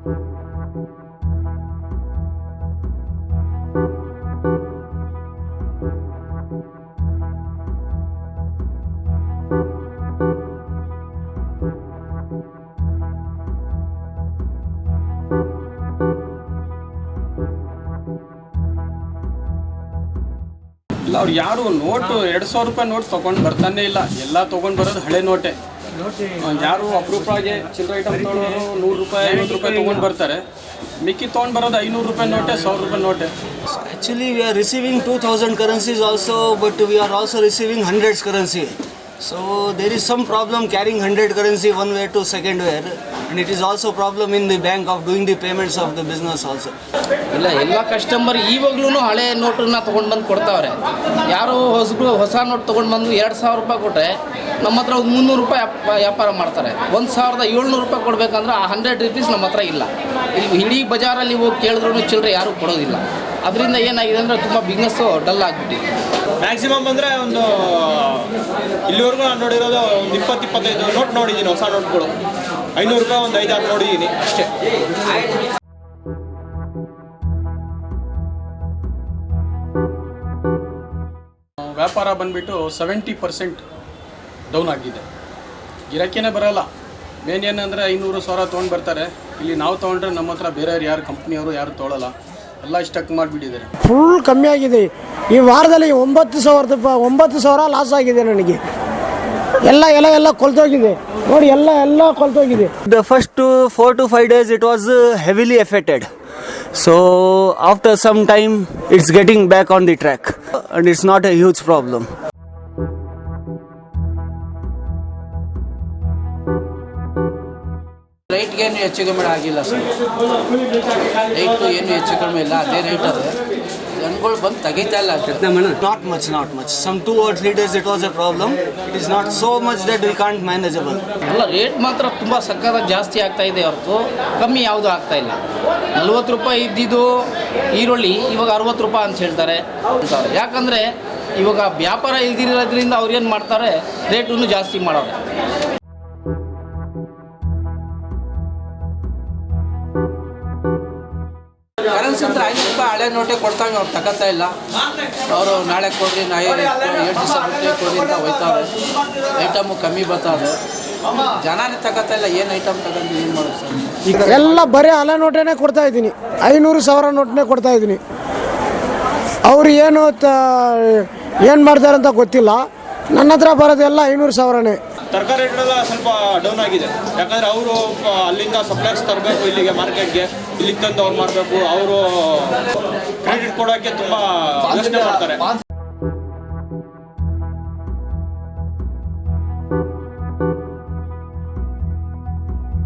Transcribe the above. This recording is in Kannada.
ಇಲ್ಲ ಅವ್ರು ಯಾರು ನೋಟು 2,000 ರೂಪಾಯಿ ನೋಟ್ ತೊಗೊಂಡು ಬರ್ತಾನೆ ಇಲ್ಲ, ಎಲ್ಲ ತೊಗೊಂಡು ಬರೋದು ಹಳೆ ನೋಟೆ. ಯಾರು ಅಪರೂಪವಾಗಿ ಚಿಲ್ಲರೆ ಐಟಮ್ ತೊಗೊಳೋರು 100 ರೂಪಾಯಿ 50 ರೂಪಾಯಿ ತೊಗೊಂಡು ಬರ್ತಾರೆ, ಮಿಕ್ಕಿ ತೊಗೊಂಡು ಬರೋದು 500 ರೂಪಾಯಿ ನೋಟೆ, 1,000 ರೂಪಾಯಿ ನೋಟೆ. Actually, we are receiving 2,000 currencies also, but we are also receiving hundreds currency. So there is some problem carrying 100 currency one way to second way, and it is also problem in the bank of doing the payments of the business also. ಎಲ್ಲ ಕಸ್ಟಮರ್ ಇವಾಗ್ಲೂ ಹಳೆ ನೋಟನ್ನ ತೊಗೊಂಡು ಬಂದು ಕೊಡ್ತಾವ್ರೆ. ಯಾರು ಹೊಸ ನೋಟ್ ತೊಗೊಂಡು ಬಂದು 2,000 ರೂಪಾಯಿ ಕೊಟ್ಟರೆ ನಮ್ಮ ಹತ್ರ ಒಂದು 300 ರೂಪಾಯಿ ವ್ಯಾಪಾರ ಮಾಡ್ತಾರೆ. 1,700 ರೂಪಾಯಿ ಕೊಡಬೇಕಂದ್ರೆ ಆ 100 ರೂಪೀಸ್ ನಮ್ಮ ಹತ್ರ ಇಲ್ಲ. ಇಲ್ಲಿ ಇಡೀ ಬಜಾರಲ್ಲಿ ಹೋಗಿ ಕೇಳಿದ್ರೂ ಚಿಲ್ಲರೆ ಯಾರೂ ಕೊಡೋದಿಲ್ಲ. ಅದರಿಂದ ಏನಾಗಿದೆ ಅಂದರೆ ತುಂಬ ಬಿಸ್ನೆಸ್ಸು ಡಲ್ ಆಗಿಬಿಟ್ಟಿದೆ. ಮ್ಯಾಕ್ಸಿಮಮ್ ಅಂದರೆ ಒಂದು ಇಲ್ಲಿವರೆಗೂ ನಾನು ನೋಡಿರೋದು ಒಂದು 20-25 ನೋಟ್ ನೋಡಿದ್ದೀನಿ, ಹೊಸ ನೋಟ್ಗಳು 500 ರೂಪಾಯಿ ಒಂದು 5-6 ನೋಡಿದ್ದೀನಿ ಅಷ್ಟೇ. ವ್ಯಾಪಾರ ಬಂದುಬಿಟ್ಟು 70% ಡೌನ್ ಆಗಿದೆ, ಗಿರಾಕಿನೇ ಬರೋಲ್ಲ. ಮೇನ್ ಏನಂದರೆ 500,000 ತೊಗೊಂಡು ಬರ್ತಾರೆ. ಇಲ್ಲಿ ನಾವು ತೊಗೊಂಡ್ರೆ ನಮ್ಮ ಹತ್ರ ಬೇರೆಯವ್ರು ಯಾರು ಕಂಪ್ನಿಯವರು ಯಾರು ತೊಗೊಳ್ಳಲ್ಲ, ಎಲ್ಲ ಸ್ಟಕ್ ಮಾಡಿಬಿಟ್ಟಿದ್ದಾರೆ. ಫುಲ್ ಕಮ್ಮಿ ಆಗಿದೆ. ಈ ವಾರದಲ್ಲಿ 9,000 ಲಾಸ್ ಆಗಿದೆ ನನಗೆ. ಎಲ್ಲ ಕೊಲ್ತೋಗಿದೆ ನೋಡಿ, ಎಲ್ಲ ಕೊಲ್ತೋಗಿದೆ. The first 4 to 5 days it was heavily affected. So after some time it's getting back on the track and it's not a huge problem. ರೈಟ್ಗೇನು ಹೆಚ್ಚು ಕಮ್ಮಿ ಆಗಿಲ್ಲ ಸರ್, ರೈಟು ಏನು ಹೆಚ್ಚು ಕಮ್ಮಿ ಇಲ್ಲ, ಅದೇ ರೇಟ್ ಅದೇ. ಜನಗಳು ಬಂದು ತೆಗಿತಾ ಇಲ್ಲ. Not much. Some 2 or 3 days it was a problem. It is not so much that we can't manageable. ಅಲ್ಲ, ರೇಟ್ ಮಾತ್ರ ತುಂಬ ಸಕ್ಕತ್ತಾಗಿ ಜಾಸ್ತಿ ಆಗ್ತಾ ಇದೆ ಹೊರತು ಕಮ್ಮಿ ಯಾವುದೂ ಆಗ್ತಾ ಇಲ್ಲ. 40 ರೂಪಾಯಿ ಇದ್ದಿದ್ದು ಈರುಳ್ಳಿ ಇವಾಗ 60 ರೂಪಾಯಿ ಅಂತ ಹೇಳ್ತಾರೆ. ಯಾಕಂದರೆ ಇವಾಗ ವ್ಯಾಪಾರ ಇಲ್ದಿರೋದ್ರಿಂದ ಅವ್ರು ಏನು ಮಾಡ್ತಾರೆ, ರೇಟನ್ನು ಜಾಸ್ತಿ ಮಾಡೋರು. ಕರೆನ್ಸಿ ಅಂದ್ರೆ 500 ರೂಪಾಯಿ ಹಳೆ ನೋಟೆ ಕೊಡ್ತಾವೆ, ಅವ್ರು ತಗೋತಾ ಇಲ್ಲ. ಅವರು ನಾಳೆ ಕೊಡ್ರಿ, 7 ದಿವಸ ಬಿಟ್ಟು ಕೊಡ್ರಿ ಅಂತ ಹೋಯ್ತಾರೆ. ಐಟಮು ಕಮ್ಮಿ ಬರ್ತಾವೆ, ಜನನೇ ತಗೋತಾ ಇಲ್ಲ. ಏನು ಐಟಮ್ ತಗೊಂಡು ಏನು ಮಾಡೋದು ಸರ್? ಎಲ್ಲ ಬರೀ ಹಳೆ ನೋಟೇನೆ ಕೊಡ್ತಾ ಇದ್ದೀನಿ, 500,000 ನೋಟನೇ ಕೊಡ್ತಾ ಇದ್ದೀನಿ. ಅವ್ರು ಏನು ಮಾಡ್ತಾರಂತ ಗೊತ್ತಿಲ್ಲ. ನನ್ನ ಹತ್ರ ಬರೋದೆಲ್ಲ 500,000ನೇ. ತರಕಾರಿ ರೇಟ್ಗಳೆಲ್ಲ ಸ್ವಲ್ಪ ಡೌನ್ ಆಗಿದೆ, ಯಾಕಂದರೆ ಅವರು ಅಲ್ಲಿಂದ ಸಪ್ಲೈಸ್ ತರಬೇಕು ಇಲ್ಲಿಗೆ ಮಾರ್ಕೆಟ್ಗೆ, ಇಲ್ಲಿಗೆ ತಂದು ಅವ್ರು ಮಾಡಬೇಕು. ಅವರು ಕ್ರೆಡಿಟ್ ಕೊಡೋಕ್ಕೆ ತುಂಬ ಯೋಚನೆ ಮಾಡ್ತಾರೆ.